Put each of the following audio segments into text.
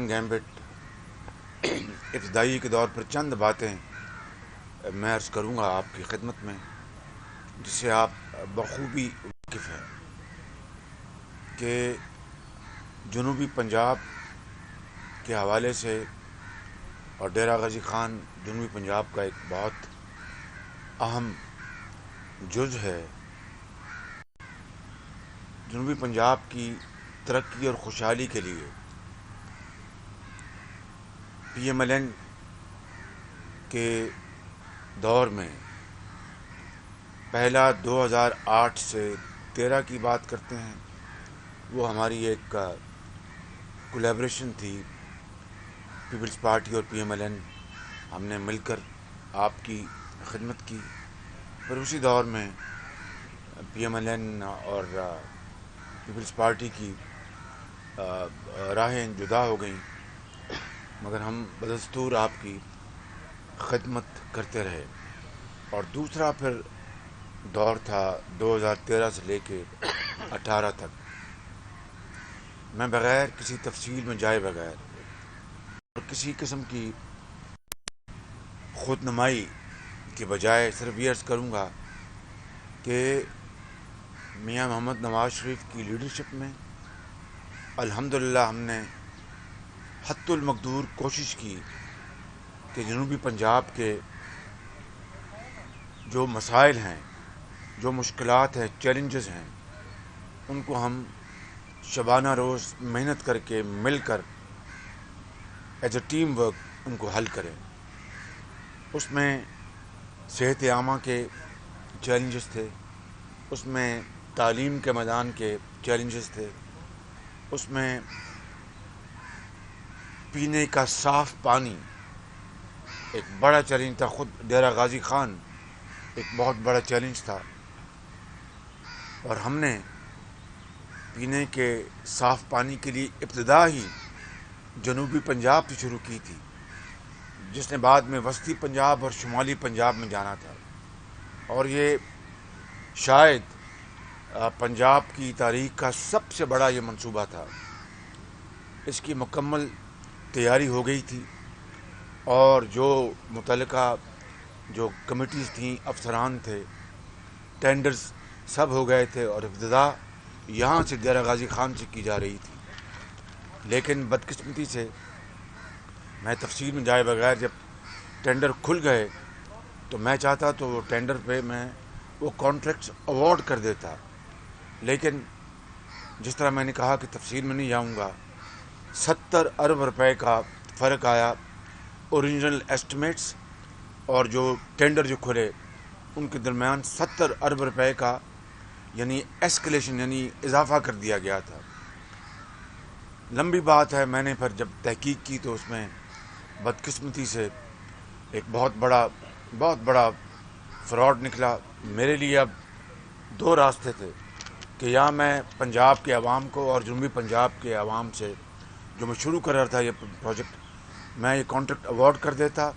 پاکستان گیمبٹ ابتدائی کے دور پر چند باتیں میں عرض کروں گا آپ کی خدمت میں، جس سے آپ بخوبی واقف ہیں کہ جنوبی پنجاب کے حوالے سے اور ڈیرہ غازی خان جنوبی پنجاب کا ایک بہت اہم جز ہے۔ جنوبی پنجاب کی ترقی اور خوشحالی کے لیے پی ایم ایل این کے دور میں پہلا 2008 سے 13 کی بات کرتے ہیں، وہ ہماری ایک کولیبریشن تھی، پیپلز پارٹی اور پی ایم ایل این ہم نے مل کر آپ کی خدمت کی۔ پھر اسی دور میں پی ایم ایل این اور پیپلز پارٹی کی راہیں جدا ہو گئیں، مگر ہم بدستور آپ کی خدمت کرتے رہے۔ اور دوسرا پھر دور تھا 2013 سے لے کے 18 تک۔ میں بغیر کسی تفصیل میں جائے بغیر اور کسی قسم کی خود نمائی کے بجائے صرف یہ عرض کروں گا کہ میاں محمد نواز شریف کی لیڈرشپ میں الحمدللہ ہم نے حتی المقدور کوشش کی کہ جنوبی پنجاب کے جو مسائل ہیں، جو مشکلات ہیں، چیلنجز ہیں، ان کو ہم شبانہ روز محنت کر کے مل کر as a team work in کو حل کریں۔ اس میں صحت عامہ کے چیلنجز تھے، اس میں تعلیم کے میدان کے چیلنجز تھے، اس میں پینے کا صاف پانی ایک بڑا چیلنج تھا، خود ڈیرہ غازی خان ایک بہت بڑا چیلنج تھا، اور ہم نے پینے کے صاف پانی کے لیے ابتدا ہی جنوبی پنجاب سے شروع کی تھی، جس نے بعد میں وسطی پنجاب اور شمالی پنجاب میں جانا تھا۔ اور یہ شاید پنجاب کی تاریخ کا سب سے بڑا یہ منصوبہ تھا۔ اس کی مکمل تیاری ہو گئی تھی، اور جو متعلقہ جو کمیٹیز تھیں، افسران تھے، ٹینڈرز سب ہو گئے تھے، اور ابتدا یہاں سے ڈیرہ غازی خان سے کی جا رہی تھی۔ لیکن بدقسمتی سے میں تفصیل میں جائے بغیر جب ٹینڈر کھل گئے تو میں چاہتا تو وہ ٹینڈر پہ میں وہ کانٹریکٹس اوارڈ کر دیتا، لیکن جس طرح میں نے کہا کہ تفصیل میں نہیں جاؤں گا، 70 ارب روپے کا فرق آیا اوریجنل ایسٹیمیٹس اور جو ٹینڈر جو کھلے ان کے درمیان 70 ارب روپے کا یعنی ایسکلیشن یعنی اضافہ کر دیا گیا تھا۔ لمبی بات ہے، میں نے پھر جب تحقیق کی تو اس میں بدقسمتی سے ایک بہت بڑا فراڈ نکلا۔ میرے لیے اب دو راستے تھے کہ یا میں پنجاب کے عوام کو اور جنوبی پنجاب کے عوام سے جو میں شروع کر رہا تھا یہ پروجیکٹ، میں یہ کانٹریکٹ اوارڈ کر دیتا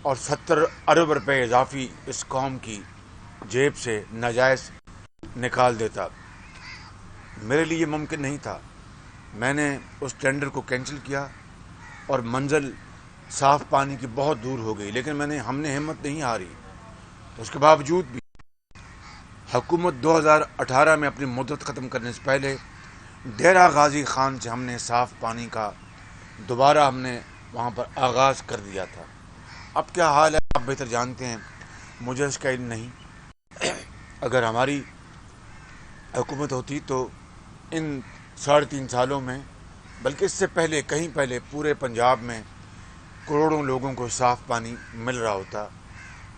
اور 70 ارب روپے اضافی اس قوم کی جیب سے ناجائز نکال دیتا۔ میرے لیے یہ ممکن نہیں تھا۔ میں نے اس ٹینڈر کو کینسل کیا اور منزل صاف پانی کی بہت دور ہو گئی، لیکن ہم نے ہمت نہیں ہاری۔ اس کے باوجود بھی حکومت 2018 میں اپنی مدت ختم کرنے سے پہلے ڈیرہ غازی خان سے ہم نے صاف پانی کا دوبارہ ہم نے وہاں پر آغاز کر دیا تھا۔ اب کیا حال ہے آپ بہتر جانتے ہیں، مجھے اس کا علم نہیں۔ اگر ہماری حکومت ہوتی تو ان 3.5 سالوں میں، بلکہ اس سے پہلے کہیں پہلے، پورے پنجاب میں کروڑوں لوگوں کو صاف پانی مل رہا ہوتا۔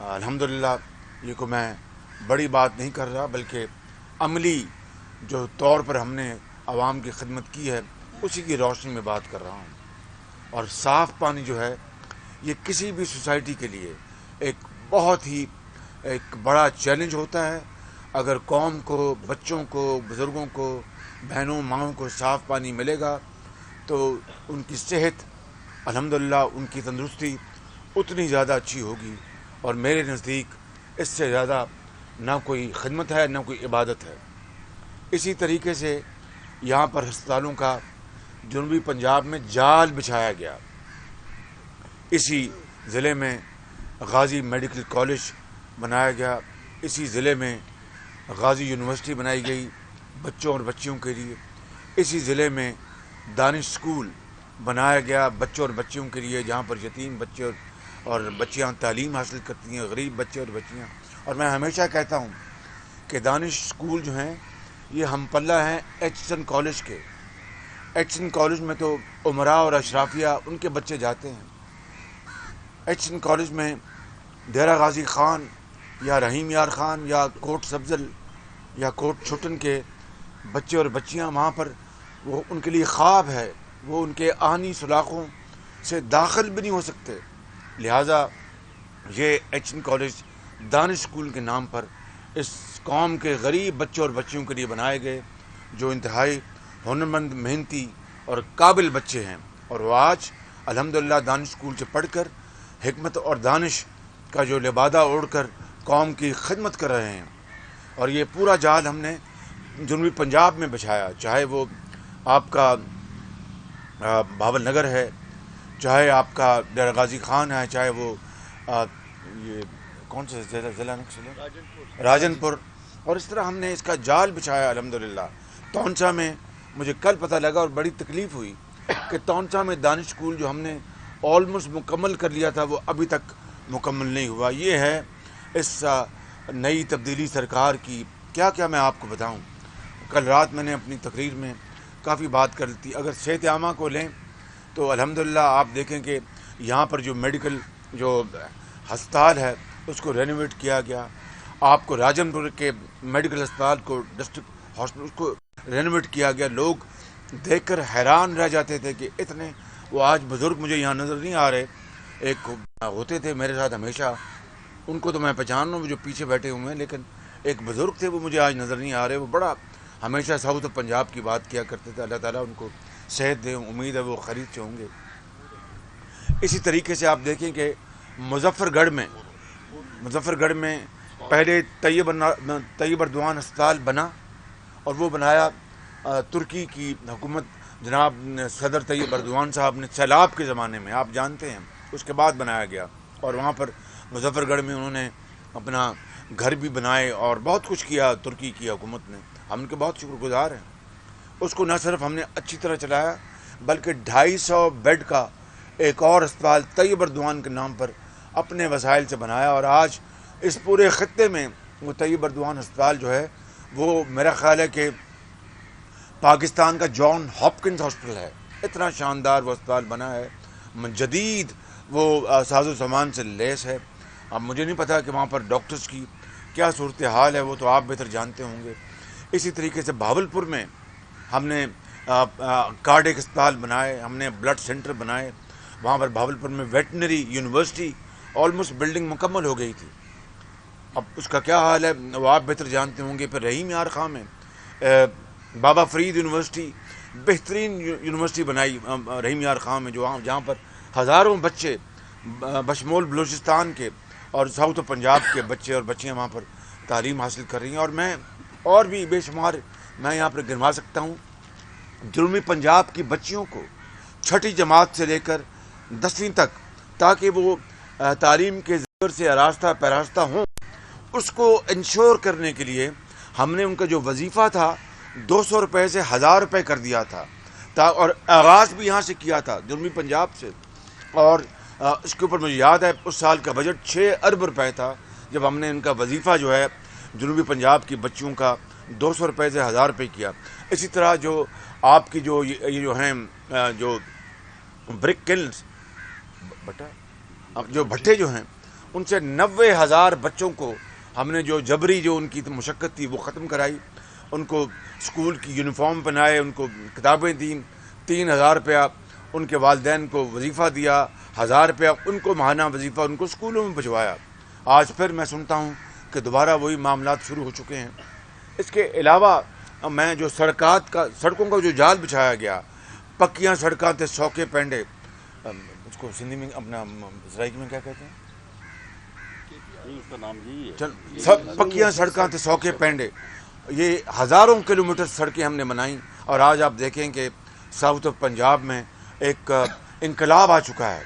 الحمدللہ یہ کو میں بڑی بات نہیں کر رہا، بلکہ عملی جو طور پر ہم نے عوام کی خدمت کی ہے اسی کی روشنی میں بات کر رہا ہوں۔ اور صاف پانی جو ہے یہ کسی بھی سوسائٹی کے لیے ایک بہت ہی ایک بڑا چیلنج ہوتا ہے۔ اگر قوم کو، بچوں کو، بزرگوں کو، بہنوں ماؤں کو صاف پانی ملے گا تو ان کی صحت الحمدللہ، ان کی تندرستی اتنی زیادہ اچھی ہوگی، اور میرے نزدیک اس سے زیادہ نہ کوئی خدمت ہے نہ کوئی عبادت ہے۔ اسی طریقے سے یہاں پر ہسپتالوں کا جنوبی پنجاب میں جال بچھایا گیا. اسی ضلع میں غازی میڈیکل کالج بنایا گیا, اسی ضلع میں غازی یونیورسٹی بنائی گئی بچوں اور بچیوں کے لیے, اسی ضلع میں دانش اسکول بنایا گیا بچوں اور بچیوں کے لیے, جہاں پر یتیم بچے اور بچیاں تعلیم حاصل کرتی ہیں, غریب بچے اور بچیاں. اور میں ہمیشہ کہتا ہوں کہ دانش اسکول جو ہیں یہ ہم پلہ ہیں ایچسن کالج کے. ایچسن کالج میں تو امراء اور اشرافیہ ان کے بچے جاتے ہیں. ایچسن کالج میں ڈیرہ غازی خان یا رحیم یار خان یا کوٹ سبزل یا کوٹ چھٹن کے بچے اور بچیاں وہاں پر, وہ ان کے لیے خواب ہے, وہ ان کے آہنی سلاخوں سے داخل بھی نہیں ہو سکتے. لہٰذا یہ ایچسن کالج دانش اسکول کے نام پر اس قوم کے غریب بچوں اور بچیوں کے لیے بنائے گئے, جو انتہائی ہنرمند, محنتی اور قابل بچے ہیں. اور وہ آج الحمدللہ دانش اسکول سے پڑھ کر حکمت اور دانش کا جو لبادہ اوڑھ کر قوم کی خدمت کر رہے ہیں. اور یہ پورا جال ہم نے جنوبی پنجاب میں بچھایا, چاہے وہ آپ کا بھاول نگر ہے, چاہے آپ کا ڈیرہ غازی خان ہے, چاہے وہ یہ کون سے ضلع نقصل ہے, راجن پور. اور اس طرح ہم نے اس کا جال بچھایا الحمدللہ. تونسا میں مجھے کل پتہ لگا اور بڑی تکلیف ہوئی کہ تونسا میں دانش اسکول جو ہم نے آلموسٹ مکمل کر لیا تھا وہ ابھی تک مکمل نہیں ہوا. یہ ہے اس نئی تبدیلی سرکار کی. کیا میں آپ کو بتاؤں, کل رات میں نے اپنی تقریر میں کافی بات کر لی. اگر صحت عامہ کو لیں تو الحمدللہ آپ دیکھیں کہ یہاں پر جو میڈیکل جو ہسپتال ہے اس کو رینوویٹ کیا گیا. آپ کو راجن پور کے میڈیکل اسپتال کو, ڈسٹرکٹ ہاسپٹل اس کو رینوویٹ کیا گیا. لوگ دیکھ کر حیران رہ جاتے تھے کہ اتنے, وہ آج بزرگ مجھے یہاں نظر نہیں آ رہے, ایک ہوتے تھے میرے ساتھ ہمیشہ, ان کو تو میں پہچان رہا ہوں جو پیچھے بیٹھے ہوئے ہیں, لیکن ایک بزرگ تھے وہ مجھے آج نظر نہیں آ رہے. وہ بڑا ہمیشہ ساؤتھ پنجاب کی بات کیا کرتے تھے. اللہ تعالیٰ ان کو صحت دے, امید ہے وہ خرید سے ہوں گے. اسی طریقے سے آپ دیکھیں کہ مظفر گڑھ میں پہلے طیب اردوان اسپتال بنا, اور وہ بنایا ترکی کی حکومت جناب صدر طیب اردوان صاحب نے سیلاب کے زمانے میں, آپ جانتے ہیں, اس کے بعد بنایا گیا. اور وہاں پر مظفر گڑھ میں انہوں نے اپنا گھر بھی بنائے اور بہت کچھ کیا ترکی کی حکومت نے. ہم ان کے بہت شکر گزار ہیں. اس کو نہ صرف ہم نے اچھی طرح چلایا بلکہ 250 بیڈ کا ایک اور اسپتال طیب اردوان کے نام پر اپنے وسائل سے بنایا. اور آج اس پورے خطے میں وہ طیب اردوان اسپتال جو ہے وہ میرا خیال ہے کہ پاکستان کا جان ہاپکنز ہاسپٹل ہے. اتنا شاندار وہ اسپتال بنا ہے, جدید وہ ساز و سامان سے لیس ہے. اب مجھے نہیں پتا کہ وہاں پر ڈاکٹرز کی کیا صورتحال ہے, وہ تو آپ بہتر جانتے ہوں گے. اسی طریقے سے بھاولپور میں ہم نے کارڈیک اسپتال بنائے, ہم نے بلڈ سینٹر بنائے. وہاں پر بھاولپور میں ویٹنری یونیورسٹی آلموسٹ بلڈنگ مکمل ہو گئی تھی. اب اس کا کیا حال ہے وہ آپ بہتر جانتے ہوں گے. پھر رحیم یار خان میں بابا فرید یونیورسٹی, بہترین یونیورسٹی بنائی رحیم یار خان میں, جہاں پر ہزاروں بچے بشمول بلوچستان کے اور ساؤتھ پنجاب کے بچے اور بچیاں وہاں پر تعلیم حاصل کر رہی ہیں. اور میں اور بھی بے شمار میں یہاں پر گنوا سکتا ہوں. جنوبی پنجاب کی بچیوں کو 6ٹھی جماعت سے لے کر 10ویں تک, تاکہ وہ تعلیم کے ذریعے سے آراستہ پیراستہ ہوں, اس کو انشور کرنے کے لیے ہم نے ان کا جو وظیفہ تھا 200 روپے سے 1000 روپے کر دیا تھا. اور آغاز بھی یہاں سے کیا تھا جنوبی پنجاب سے. اور اس کے اوپر مجھے یاد ہے اس سال کا بجٹ 6 ارب روپے تھا جب ہم نے ان کا وظیفہ جو ہے جنوبی پنجاب کی بچیوں کا 200 روپے سے 1000 روپے کیا. اسی طرح جو آپ کی جو یہ جو ہیں جو برک کلنس جو بھٹے جو ہیں, ان سے 90,000 بچوں کو ہم نے جو جبری جو ان کی مشقت تھی وہ ختم کرائی. ان کو اسکول کی یونیفارم پہنائے, ان کو کتابیں دیں, 3,000 روپیہ ان کے والدین کو وظیفہ دیا, 1000 روپیہ ان کو ماہانہ وظیفہ ان کو اسکولوں میں بھجوایا. آج پھر میں سنتا ہوں کہ دوبارہ وہی معاملات شروع ہو چکے ہیں. اس کے علاوہ میں جو سڑکوں کا جو جال بچھایا گیا, پکیاں سڑکاں تے سوکے پینڈے, اس کو سندھی میں اپنا سرائکی میں کیا کہتے ہیں, پکیاں سڑکاں تے سوکے پینڈے, یہ ہزاروں کلومیٹر سڑکیں ہم نے بنائیں. اور آج آپ دیکھیں کہ ساؤتھ آف پنجاب میں ایک انقلاب آ چکا ہے.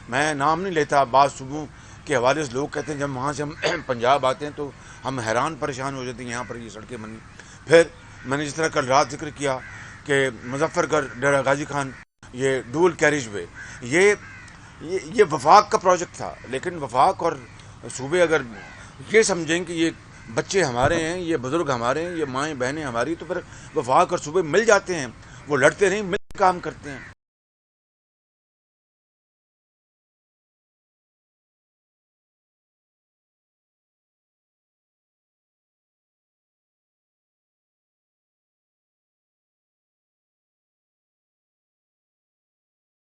میں نام نہیں لیتا, بعض صوبوں کے حوالے سے لوگ کہتے ہیں جب وہاں سے ہم پنجاب آتے ہیں تو ہم حیران پریشان ہو جاتے ہیں یہاں پر یہ سڑکیں بنی. پھر میں نے جس طرح کل رات ذکر کیا کہ مظفر گڑھ ڈیرہ غازی خان یہ ڈول کیریج وے, یہ وفاق کا پروجیکٹ تھا, لیکن وفاق اور صوبے اگر یہ سمجھیں کہ یہ بچے ہمارے ہیں, یہ بزرگ ہمارے ہیں, یہ مائیں بہنیں ہماری, تو پھر وفاق اور صوبے مل جاتے ہیں, وہ لڑتے نہیں, مل کے کام کرتے ہیں.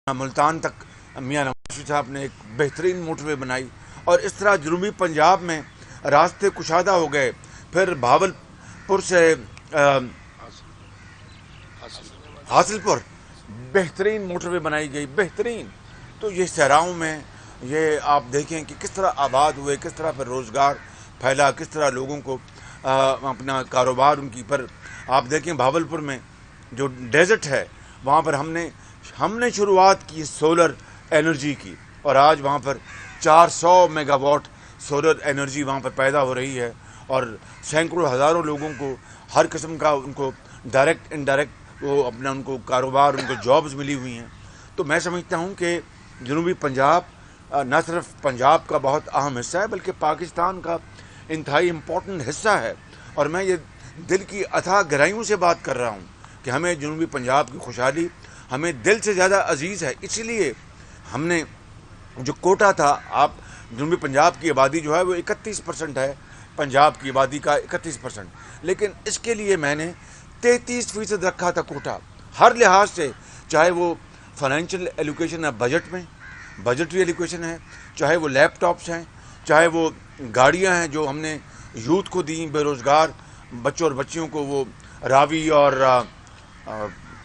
ملتان تک میاں نواز شریف صاحب نے ایک بہترین موٹر وے بنائی, اور اس طرح جنوبی پنجاب میں راستے کشادہ ہو گئے. پھر بھاول پور سے حاصل پور بہترین موٹر وے بنائی گئی, بہترین. تو یہ صحراؤں میں یہ آپ دیکھیں کہ کس طرح آباد ہوئے, کس طرح پھر روزگار پھیلا, کس طرح لوگوں کو اپنا کاروبار ان کی. پر آپ دیکھیں بھاول پور میں جو ڈیزرٹ ہے وہاں پر ہم نے شروعات کی سولر انرجی کی, اور آج وہاں پر 400 میگا واٹ سولر انرجی وہاں پر پیدا ہو رہی ہے, اور سینکڑوں ہزاروں لوگوں کو ہر قسم کا ان کو ڈائریکٹ انڈائریکٹ وہ اپنا ان کو کاروبار, ان کو جابز ملی ہوئی ہیں. تو میں سمجھتا ہوں کہ جنوبی پنجاب نہ صرف پنجاب کا بہت اہم حصہ ہے بلکہ پاکستان کا انتہائی امپورٹنٹ حصہ ہے. اور میں یہ دل کی اتھاہ گہرائیوں سے بات کر رہا ہوں کہ ہمیں جنوبی پنجاب کی خوشحالی ہمیں دل سے زیادہ عزیز ہے. اسی لیے ہم نے جو کوٹا تھا, آپ جنوبی پنجاب کی آبادی جو ہے وہ 31% ہے, پنجاب کی آبادی کا 31%, لیکن اس کے لیے میں نے 33% رکھا تھا کوٹا, ہر لحاظ سے, چاہے وہ فائنینشیل ایلوکیشن ہے بجٹ میں, بجٹری ایلوکیشن ہے, چاہے وہ لیپ ٹاپس ہیں, چاہے وہ گاڑیاں ہیں جو ہم نے یوتھ کو دیں, بے روزگار بچوں اور بچیوں کو, وہ راوی اور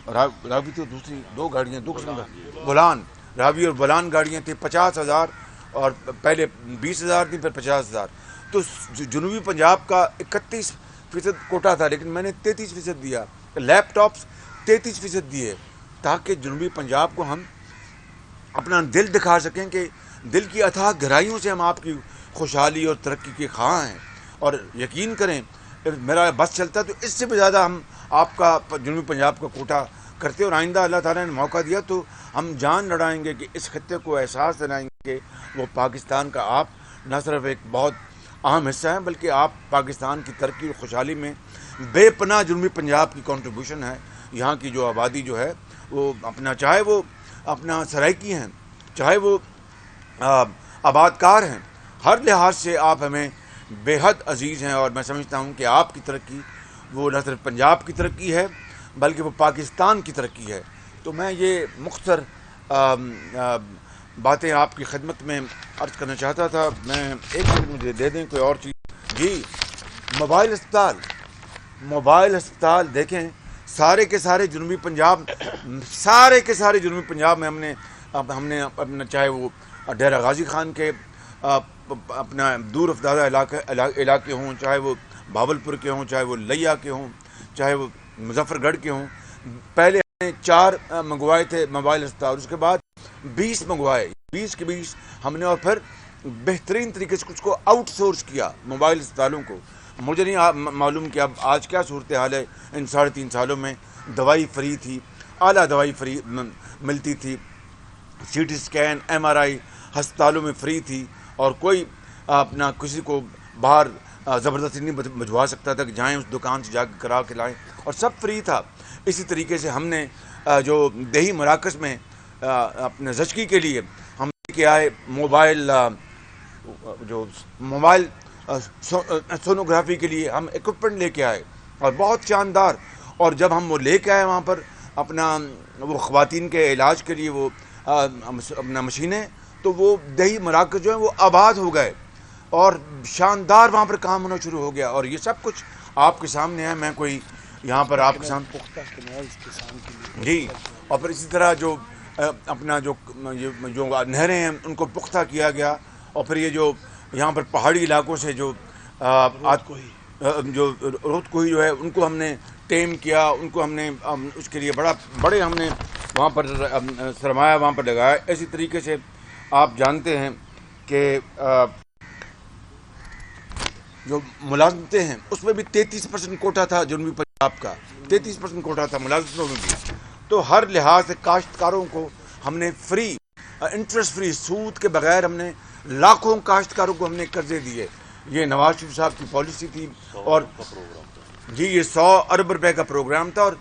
راوی تو دوسری دو گاڑیاں, دو قسم کا بلان, راوی اور بلان گاڑیاں تھیں, 50,000 اور پہلے 20,000 تھیں, پھر 50,000. تو جنوبی پنجاب کا 31% کوٹا تھا, لیکن میں نے 33% دیا. لیپ ٹاپس 33% دیے, تاکہ جنوبی پنجاب کو ہم اپنا دل دکھا سکیں کہ دل کی اتھاہ گہرائیوں سے ہم آپ کی خوشحالی اور ترقی کے خواہاں ہیں. اور یقین کریں میرا بس چلتا تو اس سے بھی زیادہ ہم آپ کا جنوبی پنجاب کا کوٹا کرتے, اور آئندہ اللہ تعالیٰ نے موقع دیا تو ہم جان لڑائیں گے کہ اس خطے کو احساس دلائیں گے کہ وہ پاکستان کا آپ نہ صرف ایک بہت اہم حصہ ہیں بلکہ آپ پاکستان کی ترقی اور خوشحالی میں بے پناہ جنوبی پنجاب کی کنٹریبیوشن ہے. یہاں کی جو آبادی جو ہے وہ اپنا, چاہے وہ اپنا سرائکی ہیں, چاہے وہ آباد کار ہیں, ہر لحاظ سے آپ ہمیں بے حد عزیز ہیں. اور میں سمجھتا ہوں کہ آپ کی ترقی وہ نہ صرف پنجاب کی ترقی ہے بلکہ وہ پاکستان کی ترقی ہے. تو میں یہ مختصر باتیں آپ کی خدمت میں عرض کرنا چاہتا تھا. میں ایک منٹ مجھے دے دیں کوئی اور چیز. جی, موبائل ہسپتال دیکھیں, سارے کے سارے جنوبی پنجاب, سارے کے سارے جنوبی پنجاب میں ہم نے اپنا, چاہے وہ ڈیرہ غازی خان کے اپنا دور افتادہ علاقے ہوں, چاہے وہ بھاول پور کے ہوں, چاہے وہ لیا کے ہوں, چاہے وہ مظفر گڑھ کے ہوں. پہلے ہم نے 4 منگوائے تھے موبائل ہسپتال, اس کے بعد 20 منگوائے, 20 کے 20 ہم نے, اور پھر بہترین طریقے سے کچھ کو آؤٹ سورس کیا موبائل ہسپتالوں کو. مجھے نہیں معلوم کہ اب آج کیا صورتحال ہے. ان 3.5 سالوں میں دوائی فری تھی, اعلیٰ دوائی فری ملتی تھی, C T scan M R I ہسپتالوں میں فری تھی, اور کوئی اپنا کسی کو باہر زبردستی نہیں بھجوا سکتا تھا کہ جائیں اس دکان سے جا کے کرا کے لائیں, اور سب فری تھا. اسی طریقے سے ہم نے جو دیہی مراکز میں اپنے زچگی کے لیے ہم لے کے آئے موبائل سونوگرافی کے لیے ہم ایکوپمنٹ لے کے آئے, اور بہت شاندار. اور جب ہم وہ لے کے آئے وہاں پر اپنا وہ خواتین کے علاج کے لیے وہ اپنا مشینیں, تو وہ دیہی مراکز جو ہیں وہ آباد ہو گئے, اور شاندار وہاں پر کام ہونا شروع ہو گیا. اور یہ سب کچھ آپ کے سامنے ہے, میں کوئی یہاں پر آپ کے سامنے جی. اور پھر اسی طرح جو اپنا جو نہریں ہیں ان کو پختہ کیا گیا, اور پھر یہ جو یہاں پر پہاڑی علاقوں سے جو جو روت کوئی جو ہے ان کو ہم نے ٹیم کیا، ان کو ہم نے اس کے لیے بڑے ہم نے وہاں پر سرمایہ وہاں پر لگایا. اسی طریقے سے آپ جانتے ہیں کہ جو ملازمتیں ہیں اس میں بھی 33% کوٹا تھا جنوبی پنجاب کا، 33% کوٹا تھا ملازمتوں میں بھی. تو ہر لحاظ سے کاشتکاروں کو ہم نے فری، انٹرسٹ فری، سود کے بغیر ہم نے لاکھوں کاشتکاروں کو ہم نے قرضے دیے. یہ نواز شریف صاحب کی پالیسی تھی. اور جی یہ 100 ارب روپے کا پروگرام تھا، اور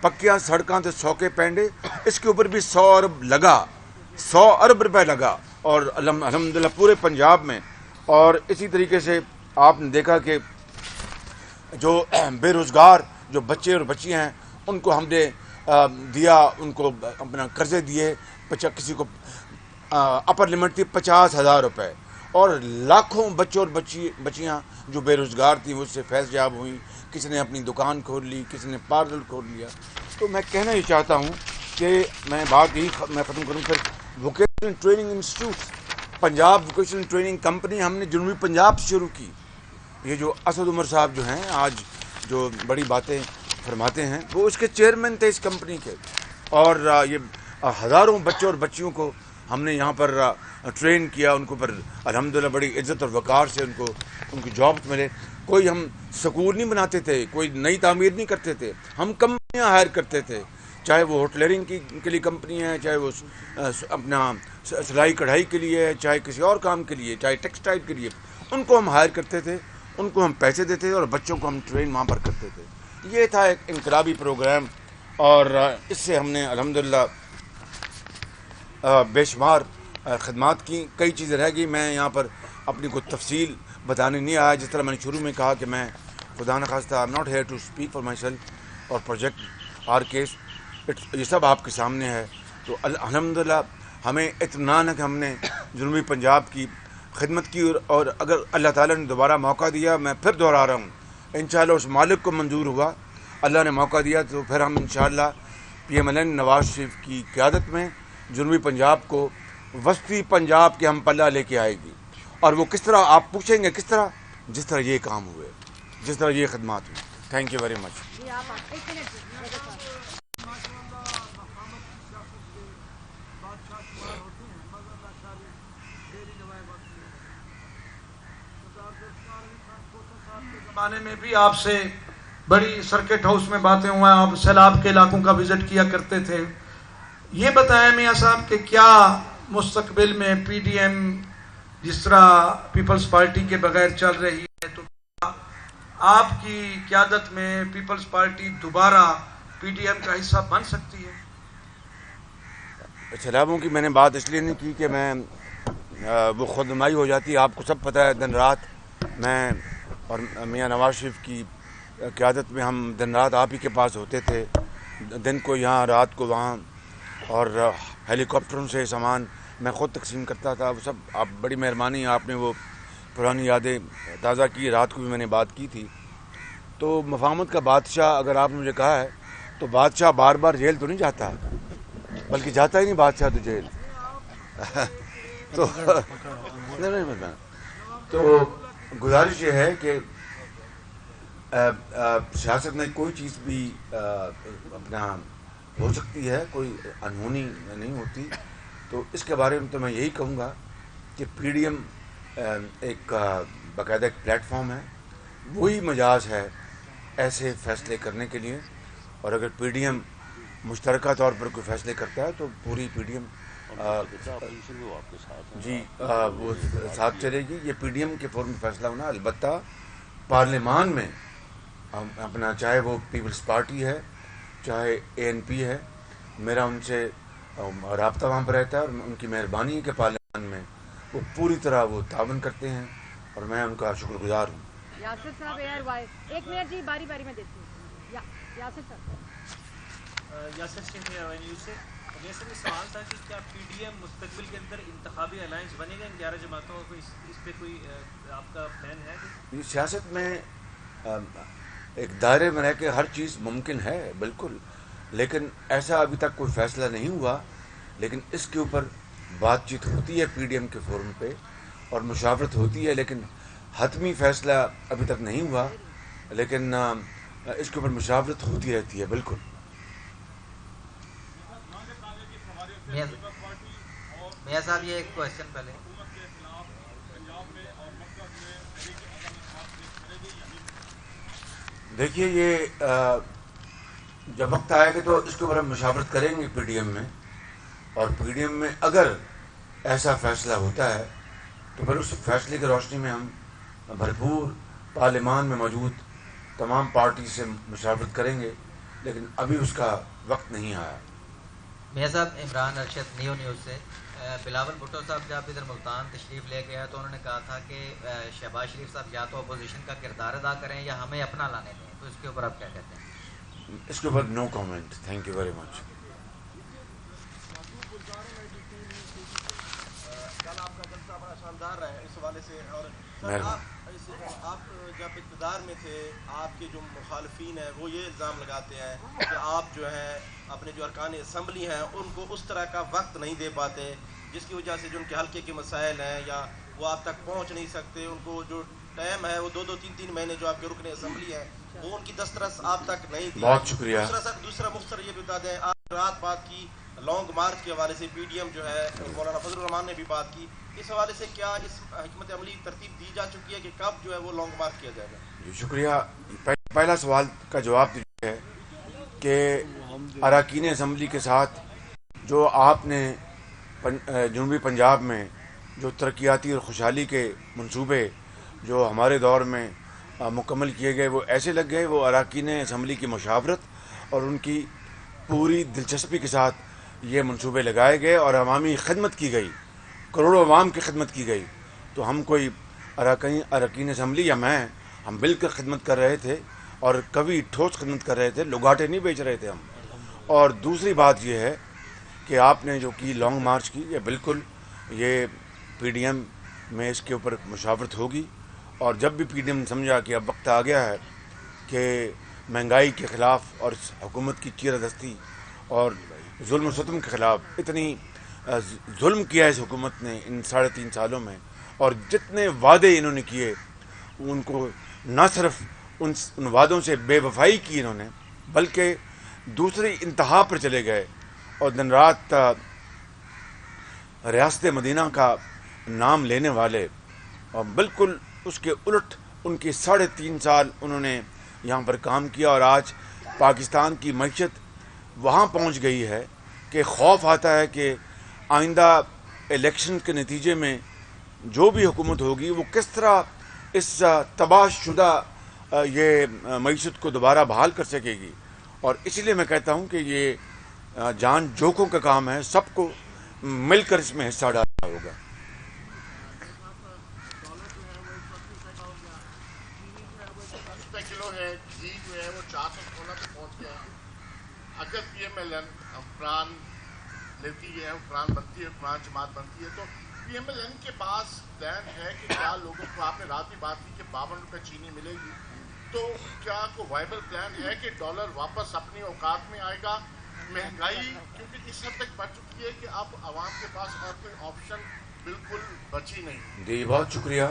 پکیاں سڑکاں تو 100 کے پینڈے، اس کے اوپر بھی 100 ارب لگا، 100 ارب روپے لگا، اور الحمدللہ پورے پنجاب میں. اور اسی طریقے سے آپ نے دیکھا کہ جو بے روزگار جو بچے اور بچیاں ہیں ان کو ہم نے دیا، ان کو اپنا قرضے دیے. کسی کو اپر لمٹ تھی 50,000 روپے، اور لاکھوں بچوں اور بچیاں جو بے روزگار تھیں وہ اس سے فیض یاب ہوئیں. کسی نے اپنی دکان کھول لی، کسی نے پارلر کھول لیا. تو میں کہنا یہ چاہتا ہوں کہ میں بات یہی میں ختم کروں. پھر vocational training institute, Punjab vocational training company ہم نے جنوبی پنجاب سے شروع کی. یہ جو اسد عمر صاحب جو ہیں آج جو بڑی باتیں فرماتے ہیں، وہ اس کے چیئرمین تھے اس کمپنی کے. اور یہ ہزاروں بچوں اور بچیوں کو ہم نے یہاں پر ٹرین کیا. ان کو پر الحمدللہ بڑی عزت اور وقار سے ان کی جابس ملے. کوئی ہم سکول نہیں بناتے تھے، کوئی نئی تعمیر نہیں کرتے تھے، ہم کمپنیاں ہائر کرتے تھے. چاہے وہ ہوٹلرنگ کے لیے کمپنی ہے، چاہے وہ اپنا سلائی کڑھائی کے لیے ہے، چاہے کسی اور کام کے لیے، چاہے ٹیکسٹائل کے لیے، ان کو ہم ہائر کرتے تھے، ان کو ہم پیسے دیتے تھے اور بچوں کو ہم ٹرین وہاں پر کرتے تھے. یہ تھا ایک انقلابی پروگرام. اور اس سے ہم نے الحمدللہ بے شمار خدمات کی. کئی چیزیں رہ گئی، میں یہاں پر اپنی کوئی تفصیل بتانے نہیں آیا. جس طرح میں نے شروع میں کہا کہ میں خدا نخواستہ I am not here to speak for myself اور پروجیکٹ آر کیس، یہ سب آپ کے سامنے ہے. تو الحمدللہ ہمیں اطمینان ہے کہ ہم نے جنوبی پنجاب کی خدمت کی. اور اگر اللہ تعالیٰ نے دوبارہ موقع دیا، میں پھر دوہرا رہا ہوں، انشاءاللہ اس مالک کو منظور ہوا، اللہ نے موقع دیا، تو پھر ہم انشاءاللہ P M L N Nawaz Sharif کی قیادت میں جنوبی پنجاب کو وسطی پنجاب کے ہم پلہ لے کے آئے گی. اور وہ کس طرح آپ پوچھیں گے، کس طرح؟ جس طرح یہ کام ہوئے، جس طرح یہ خدمات ہوئی. تھینک یو ویری مچ. زمانے میں بھی آپ سے بڑی سرکٹ ہاؤس میں باتیں ہوا، آپ سیلاب کے علاقوں کا وزٹ کیا کرتے تھے. یہ بتائیں میاں صاحب کہ کیا مستقبل میں پی ڈی ایم جس طرح پیپلز پارٹی کے بغیر چل رہی ہے، تو کیا آپ کی قیادت میں پیپلز پارٹی دوبارہ پی ڈی ایم کا حصہ بن سکتی ہے؟ سیلابوں کی میں نے بات اس لیے نہیں کی کہ میں وہ خود نمائی ہو جاتی. آپ کو سب پتہ ہے دن رات میں اور میاں نواز شریف کی قیادت میں ہم دن رات آپ ہی کے پاس ہوتے تھے، دن کو یہاں رات کو وہاں. اور ہیلی کاپٹروں سے سامان میں خود تقسیم کرتا تھا. وہ سب آپ بڑی مہربانی، آپ نے وہ پرانی یادیں تازہ کی. رات کو بھی میں نے بات کی تھی. تو مفاہمت کا بادشاہ اگر آپ نے مجھے کہا ہے تو بادشاہ بار بار جیل تو نہیں جاتا، بلکہ جاتا ہی نہیں بادشاہ تو جیل. تو تو گزارش یہ ہے کہ سیاست میں کوئی چیز بھی اپنا ہو سکتی ہے، کوئی انہونی نہیں ہوتی. تو اس کے بارے میں تو میں یہی کہوں گا کہ پی ڈی ایم ایک باقاعدہ ایک پلیٹ فارم ہے، وہی مجاز ہے ایسے فیصلے کرنے کے لیے. اور اگر پی ڈی ایم مشترکہ طور پر کوئی فیصلے کرتا ہے تو پوری پی ڈی ایم جی وہ ساتھ چلے گی. یہ پی ڈی ایم کے فورم فیصلہ ہونا. البتہ پارلیمان میں اپنا چاہے وہ پیپلز پارٹی ہے چاہے اے این پی ہے، میرا ان سے رابطہ وہاں پر رہتا ہے، اور ان کی مہربانی ہے کہ پارلیمان میں وہ پوری طرح وہ تعاون کرتے ہیں، اور میں ان کا شکر گزار ہوں. یاسر صاحب ایئر وائس ایک منٹ جی، باری باری میں دیتی ہوں. یاسر صاحب. یاسر شیخ نیوز سے جیسے کہ سوال تھا کہ کیا پی ڈی ایم مستقبل کے اندر انتخابی الائنس بنے گا ان 11 جماعتوں کو، اس پہ کوئی آپ کا پلان ہے؟ یہ سیاست میں ایک دائرے میں رہ کے ہر چیز ممکن ہے بالکل، لیکن ایسا ابھی تک کوئی فیصلہ نہیں ہوا. لیکن اس کے اوپر بات چیت ہوتی ہے پی ڈی ایم کے فورم پہ اور مشاورت ہوتی ہے. لیکن حتمی فیصلہ ابھی تک نہیں ہوا، لیکن اس کے اوپر مشاورت ہوتی رہتی ہے. بالکل. میاں صاحب یہ ایک کوشچن پہلے. دیکھیے یہ جب وقت آئے گا تو اس کے اوپر ہم مشاورت کریں گے پی ڈی ایم میں، اور پی ڈی ایم میں اگر ایسا فیصلہ ہوتا ہے تو پھر اس فیصلے کی روشنی میں ہم بھرپور پارلیمان میں موجود تمام پارٹی سے مشاورت کریں گے، لیکن ابھی اس کا وقت نہیں آیا. میاں صاحب عمران ارشد نیوز سے. بلاول بھٹو صاحب جب ادھر ملتان تشریف لے گیا تو انہوں نے کہا تھا کہ شہباز شریف صاحب یا تو اپوزیشن کا کردار ادا کریں یا ہمیں اپنا لانے دیں، تو اس کے اوپر آپ کیا کہتے ہیں؟ اس کے اوپر no comment. Thank you very much. کل آپ کا جلسہ بڑا شاندار رہا ہے اس حوالے سے. اور آپ جب اقتدار میں تھے آپ کے جو مخالفین ہیں وہ یہ الزام لگاتے ہیں کہ آپ جو ہے اپنے جو ارکان اسمبلی ہیں ان کو اس طرح کا وقت نہیں دے پاتے، جس کی وجہ سے جو ان کے حلقے کے مسائل ہیں یا وہ آپ تک پہنچ نہیں سکتے. ان کو جو ٹائم ہے وہ 2-3 مہینے جو آپ کے رکن اسمبلی ہیں وہ ان کی دسترس آپ تک نہیں دی. بہت شکریہ. دوسرا مختصر یہ بتا دیں، آپ رات بات کی لانگ مارچ کے حوالے سے پی ڈی ایم جو ہے مولانا فضل الرحمان نے بھی بات کی، اس حوالے سے کیا اس حکمت عملی ترتیب دی جا چکی ہے کہ کب جو ہے وہ لانگ مارچ کیا جائے گا؟ جی شکریہ. پہلا سوال کا جواب یہ ہے کہ اراکین اسمبلی کے ساتھ جو آپ نے جنوبی پنجاب میں جو ترقیاتی اور خوشحالی کے منصوبے جو ہمارے دور میں مکمل کیے گئے وہ ایسے لگ گئے، وہ اراکین اسمبلی کی مشاورت اور ان کی پوری دلچسپی کے ساتھ یہ منصوبے لگائے گئے اور عوامی خدمت کی گئی، کروڑوں عوام کی خدمت کی گئی. تو ہم کوئی اراکین اسمبلی یا میں ہم مل کر خدمت کر رہے تھے اور کبھی ٹھوس خدمت کر رہے تھے، لگاٹے نہیں بیچ رہے تھے ہم. اور دوسری بات یہ ہے کہ آپ نے جو کی لانگ مارچ کی، یہ بالکل یہ پی ڈی ایم میں اس کے اوپر مشاورت ہوگی، اور جب بھی پی ڈی ایم سمجھا کہ اب وقت آ گیا ہے کہ مہنگائی کے خلاف اور حکومت کی چیرہ دستی اور ظلم و ستم کے خلاف، اتنی ظلم کیا اس حکومت نے ان 3.5 سالوں میں، اور جتنے وعدے انہوں نے کیے ان کو نہ صرف ان وعدوں سے بے وفائی کی انہوں نے، بلکہ دوسری انتہا پر چلے گئے اور دن رات ریاست مدینہ کا نام لینے والے، اور بالکل اس کے الٹ ان کے 3.5 سال انہوں نے یہاں پر کام کیا. اور آج پاکستان کی معیشت وہاں پہنچ گئی ہے کہ خوف آتا ہے کہ آئندہ الیکشن کے نتیجے میں جو بھی حکومت ہوگی وہ کس طرح اس تباہ شدہ یہ معیشت کو دوبارہ بحال کر سکے گی. اور اسی لیے میں کہتا ہوں کہ یہ جان جوکوں کا کام ہے، سب کو مل کر اس میں حصہ ڈالنا ہوگا. کلو ہے گھی جو ہے وہ 416 تک پہنچ گیا ہے. اگر پی ایم ایل این حکمران لیتی ہے، حکمران بنتی ہے، حکمران جماعت بنتی ہے، تو پی ایم ایل این کے پاس پلان ہے کہ کیا لوگوں کو، آپ نے رات بھی بات کی کہ 52 روپے چینی ملے گی، تو کیا کوئی وائبل پلان ہے کہ ڈالر واپس اپنی اوقات میں آئے گا؟ مہنگائی کیونکہ اس حد تک بڑھ چکی ہے کہ اب عوام کے پاس اور کوئی آپشن بالکل بچی نہیں. جی بہت شکریہ.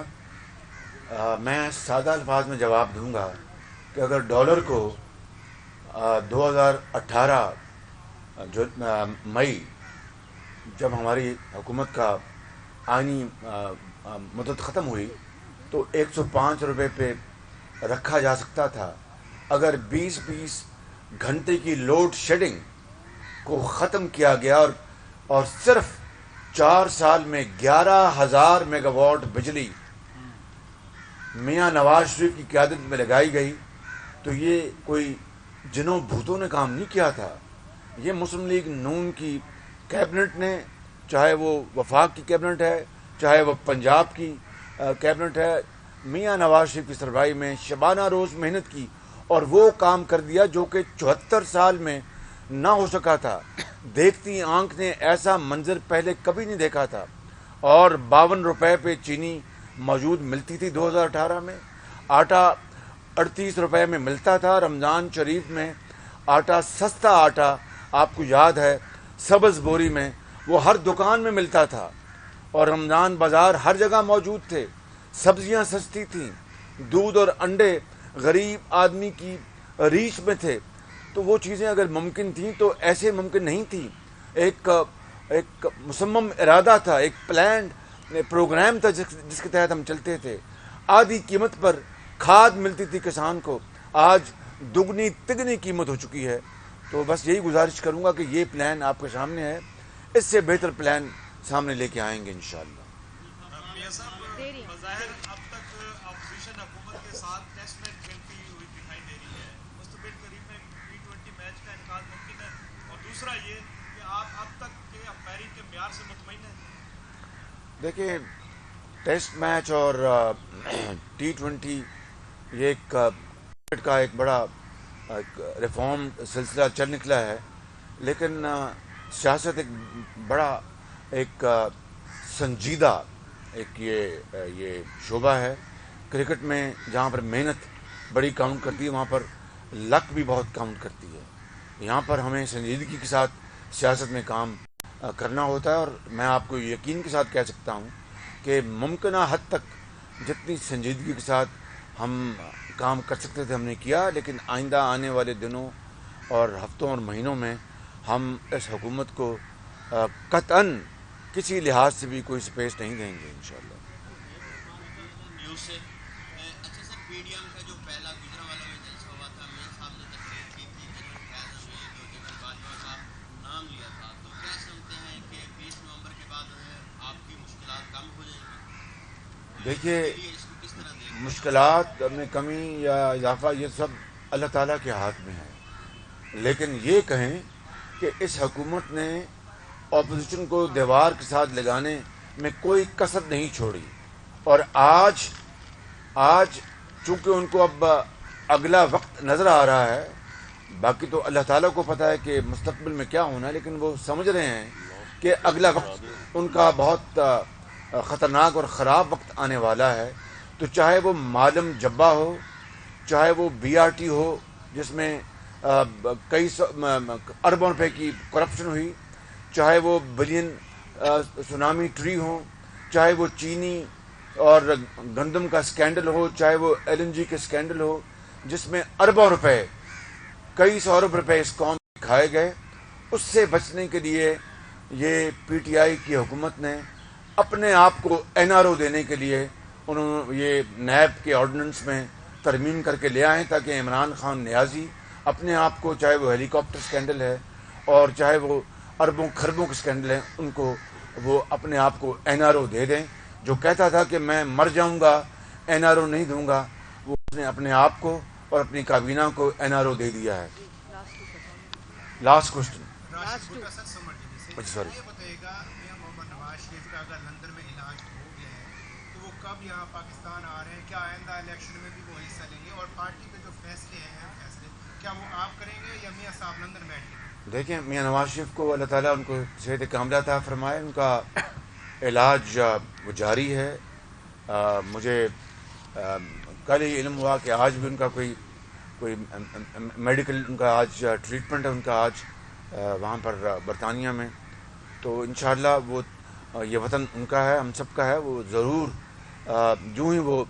میں سادہ الفاظ میں جواب دوں گا کہ اگر ڈالر کو 2018 جو مئی جب ہماری حکومت کا آئینی مدت ختم ہوئی تو 105 روپے پہ رکھا جا سکتا تھا. اگر 20 گھنٹے کی لوڈ شیڈنگ کو ختم کیا گیا اور صرف 4 سال میں 11,000 میگا واٹ بجلی میاں نواز شریف کی قیادت میں لگائی گئی تو یہ کوئی جنوں بھوتوں نے کام نہیں کیا تھا. یہ مسلم لیگ نون کی کیبنٹ نے، چاہے وہ وفاق کی کیبنٹ ہے چاہے وہ پنجاب کی کیبنٹ ہے، میاں نواز شریف کی سربراہی میں شبانہ روز محنت کی اور وہ کام کر دیا جو کہ 74 سال میں نہ ہو سکا تھا. دیکھتی آنکھ نے ایسا منظر پہلے کبھی نہیں دیکھا تھا. اور 52 روپے پہ چینی موجود ملتی تھی 2018 میں، آٹا 38 روپے میں ملتا تھا. رمضان شریف میں آٹا، سستا آٹا آپ کو یاد ہے سبز بوری میں وہ ہر دکان میں ملتا تھا اور رمضان بازار ہر جگہ موجود تھے. سبزیاں سستی تھیں, دودھ اور انڈے غریب آدمی کی ریچ میں تھے, تو وہ چیزیں اگر ممکن تھیں تو ایسے ممکن نہیں تھیں. ایک مصمم ارادہ تھا, ایک پلانڈ پروگرام تھا جس کے تحت ہم چلتے تھے. آدھی قیمت پر کھاد ملتی تھی کسان کو, آج دگنی تگنی قیمت ہو چکی ہے. تو بس یہی گزارش کروں گا کہ یہ پلان آپ کے سامنے ہے, اس سے بہتر پلان سامنے لے کے آئیں گے انشاءاللہ. بظاہر اب تک اپوزیشن حکومت کے ساتھ ٹیسٹ میچ کھیلتی ہوئی دکھائی دے رہی ہے, مستقبل قریب میں T20 میچ کا انعقاد ممکن ہے, اور دوسرا یہ کہ آپ اب تک کے امپائرنگ کے معیار سے مطمئن ہیں؟ دیکھیں, ٹیسٹ میچ اور T20 یہ ایک کرکٹ کا ایک بڑا ریفارم سلسلہ چل نکلا ہے, لیکن سیاست ایک بڑا ایک سنجیدہ ایک یہ شعبہ ہے. کرکٹ میں جہاں پر محنت بڑی کاؤنٹ کرتی ہے وہاں پر لک بھی بہت کاؤنٹ کرتی ہے. یہاں پر ہمیں سنجیدگی کے ساتھ سیاست میں کام کرنا ہوتا ہے, اور میں آپ کو یقین کے ساتھ کہہ سکتا ہوں کہ ممکنہ حد تک جتنی سنجیدگی کے ساتھ ہم کام کر سکتے تھے ہم نے کیا, لیکن آئندہ آنے والے دنوں اور ہفتوں اور مہینوں میں ہم اس حکومت کو قطعاً کسی لحاظ سے بھی کوئی سپیس نہیں دیں گے انشاءاللہ. نیوز سے اچھا سر, PDM کا جو پہلا گجرانوالہ میں جلسہ ہوا تھا, میاں صاحب نے تقریر کی تھی, جنرل فیاض میں جو جنرل باجوہ کا نام لیا تھا, تو کیا سمجھتے ہیں کہ 20 نومبر کے بعد آپ کی مشکلات کم ہو جائیں گی؟ دیکھیے, اس کو کس طرح دیکھیں؟ مشکلات میں کمی یا اضافہ یہ سب اللہ تعالیٰ کے ہاتھ میں ہے, لیکن یہ کہیں کہ اس حکومت نے اپوزیشن کو دیوار کے ساتھ لگانے میں کوئی کسر نہیں چھوڑی, اور آج چونکہ ان کو اب اگلا وقت نظر آ رہا ہے, باقی تو اللہ تعالیٰ کو پتہ ہے کہ مستقبل میں کیا ہونا ہے, لیکن وہ سمجھ رہے ہیں کہ اگلا وقت ان کا بہت خطرناک اور خراب وقت آنے والا ہے. تو چاہے وہ معلم جبہ ہو, چاہے وہ BRT ہو جس میں کئی اربوں روپے کی کرپشن ہوئی, چاہے وہ بلین سونامی ٹری ہو, چاہے وہ چینی اور گندم کا سکینڈل ہو, چاہے وہ LNG کے سکینڈل ہو جس میں اربوں روپے, کئی سو ارب روپے اس قوم میں کھائے گئے. اس سے بچنے کے لیے یہ PTI کی حکومت نے اپنے آپ کو NRO دینے کے لیے انہوں یہ نیب کے آرڈیننس میں ترمیم کر کے لے آئے, تاکہ عمران خان نیازی اپنے آپ کو, چاہے وہ ہیلی کاپٹر سکینڈل ہے اور چاہے وہ اربوں خربوں کے سکینڈل ہیں, ان کو وہ اپنے آپ کو NRO دے دیں. جو کہتا تھا کہ میں مر جاؤں گا NRO نہیں دوں گا, وہ اس نے اپنے آپ کو اور اپنی کابینہ کو NRO دے دیا ہے. لاسٹ کوشچن سوری, یہ بتائیے گا میاں محمد نواز شریف کا اگر لندن میں علاج ہو گیا ہے تو وہ کب یہاں پاکستان آ رہے ہیں؟ کیا آئندہ الیکشن میں بھی وہ حصہ لیں گے؟ اور پارٹی کے جو فیصلے ہیں کیا وہ آپ کریں گے یا میاں صاحب لندن بیٹھ گے؟ دیکھیں, میاں نواز شریف کو اللہ تعالیٰ ان کو صحت کاملہ عطا فرمائے. ان کا علاج وہ جاری ہے. مجھے کل ہی علم ہوا کہ آج بھی ان کا کوئی میڈیکل ان کا آج ٹریٹمنٹ ہے ان کا آج وہاں پر برطانیہ میں. تو انشاءاللہ وہ یہ وطن ان کا ہے, ہم سب کا ہے. وہ ضرور جو ہی وہ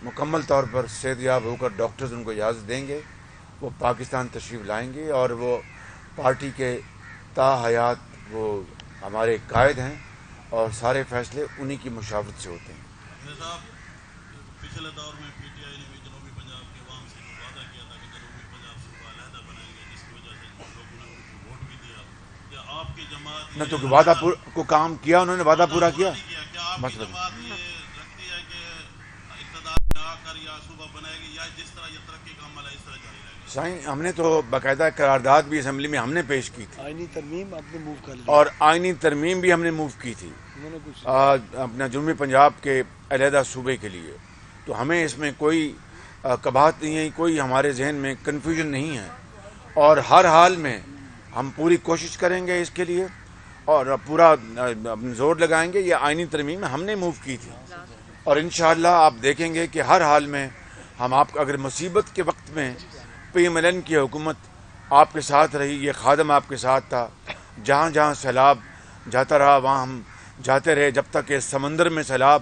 مکمل طور پر صحت یاب ہو کر ڈاکٹرز ان کو اجازت دیں گے, وہ پاکستان تشریف لائیں گے, اور وہ پارٹی کے تا حیات وہ ہمارے قائد ہیں, اور سارے فیصلے انہی کی مشاورت سے ہوتے ہیں. پچھلے دور میں PTI نے بھی جنوبی پنجاب کے عوام سے وعدہ کیا تھا کہ جنوبی پنجاب صوبہ علیحدہ بنائیں گے, جس کی وجہ سے لوگوں نے ان کو ووٹ بھی دیا. کیا آپ کی جماعت نہ تو وعدہ کو کام کیا, انہوں نے وعدہ پورا کیا. کیا آپ کی جماعت یہ رکھتی ہے کہ اقتدار میں آ کر یا صوبہ بنائے گی, یا جس طرح یہ ترقی کا عمل ہے اس طرح جاری رہے گا؟ سائیں, ہم نے تو باقاعدہ قرارداد بھی اسمبلی میں ہم نے پیش کی تھی, آئینی ترمیم آپ نے موو کر لی, اور آئینی ترمیم بھی ہم نے موو کی تھی اپنا جنوبی پنجاب کے علیحدہ صوبے کے لیے. تو ہمیں اس میں کوئی کباہت نہیں ہے, کوئی ہمارے ذہن میں کنفیوژن نہیں ہے, اور ہر حال میں ہم پوری کوشش کریں گے اس کے لیے, اور پورا زور لگائیں گے. یہ آئینی ترمیم ہم نے موو کی تھی, اور انشاءاللہ آپ دیکھیں گے کہ ہر حال میں ہم آپ اگر مصیبت کے وقت میں PMLN کی حکومت آپ کے ساتھ رہی, یہ خادم آپ کے ساتھ تھا, جہاں جہاں سیلاب جاتا رہا وہاں ہم جاتے رہے, جب تک کہ سمندر میں سیلاب